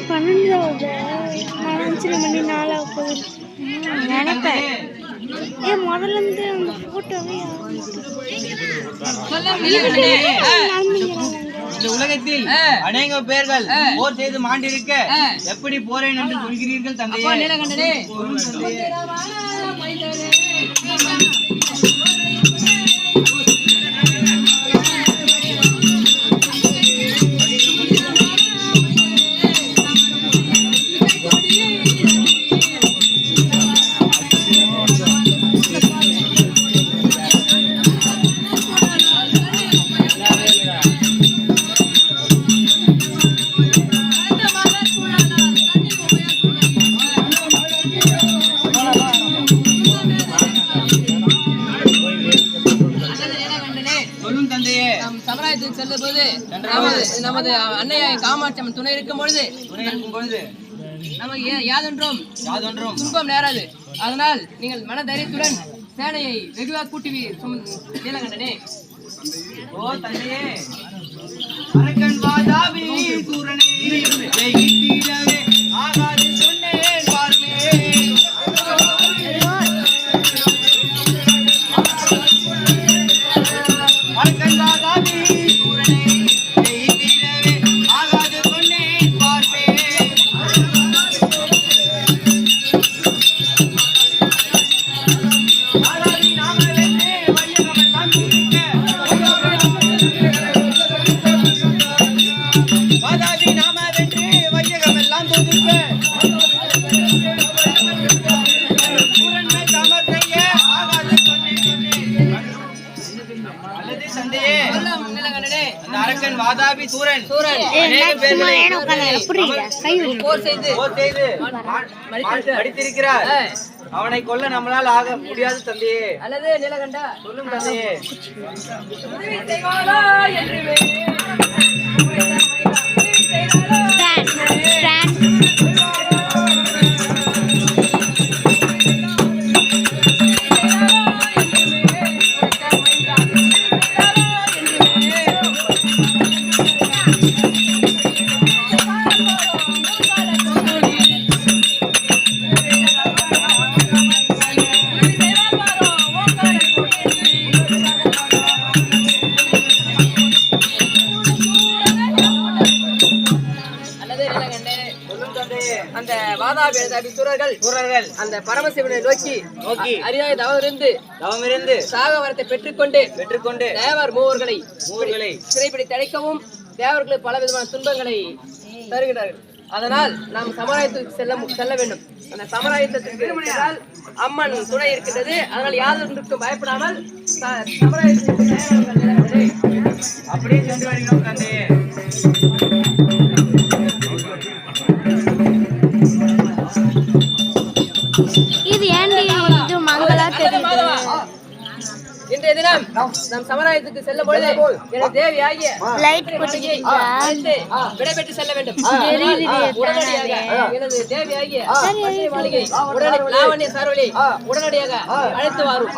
12 5 மணி 4 ஆகுது நினைப்பேன். முதல்ல இருந்து அந்த போட்டோவே இந்த உலகத்தில் அநேக பேர்கள் போர் செய்து மாண்டிருக்க எப்படி போறேன் என்று சொல்கிறீர்கள் தந்தையே? செல்லும்போது நமது அன்னையை காமாட்சி அம்மன் துணை இருக்கும் பொழுது நமக்கு யாதொன்றும் துன்பம் நேராது. அதனால் நீங்கள் மன தைரியத்துடன் சேனையை வெகுவாக கூட்டி நீலகண்டனே. ஓ தந்தையே, அரக்கன் வாதாபி சூரனே ஜெயித்தீரவே ஆகாது சொன்னேன் பாருமே. அரக்கன் வாதாபி சூரனே ஜெயித்தீரவே ஆகாது சொன்னேன் பாருமே. ஆகாதி நாம வென்றே வையகமெல்லாம் துதிக்க. வாதாபி நாம வென்றே வையகமெல்லாம் துதிக்க. சூரன்மை சாமர்த்திய ஆகாது சொன்னேன். அல்லது தந்தையே, அந்த அரக்கன் வாதாபி சூரன் அநேக பேர்களை போர் செய்து அடித்திருக்கிறார். அவனை கொல்ல நம்மளால் ஆக முடியாது தந்தையே. அல்லது நீலகண்டா சொல்லும் தந்தையே. அந்த வாதாபி சூரர்கள் அந்த பரமசிவனை நோக்கி அரியாய தவமிருந்து சாக வரத்தை பெற்றுக்கொண்டு தேவர் மூவர்களை சிறைப்பிடித்து அடைக்கவும் தேவர்களுக்கு பல விதமான துன்பங்களை தருகிறார்கள். அதனால் நாம் சமராயத்துக்கு செல்ல வேண்டும். அந்த சமராயத்திற்கு அம்மன் துணை இருக்கின்றது. அதனால் யாதொன்றுக்கும் பயப்படாமல் சமராயத்துக்கு அப்படியே சென்று வருகிறோம் தந்தையே. இது ஏண்டி இது மங்களா தெரியுது? இன்றைய தினம் நாம் சமராயத்துக்கு செல்லும் பொழுது எனது தேவி ஆகிய விடைபெற்று செல்ல வேண்டும். உடனடியாக எனது தேவி ஆகிய மாளிகை லாவண்ய சார்வலி உடனடியாக அழைத்து வரும்.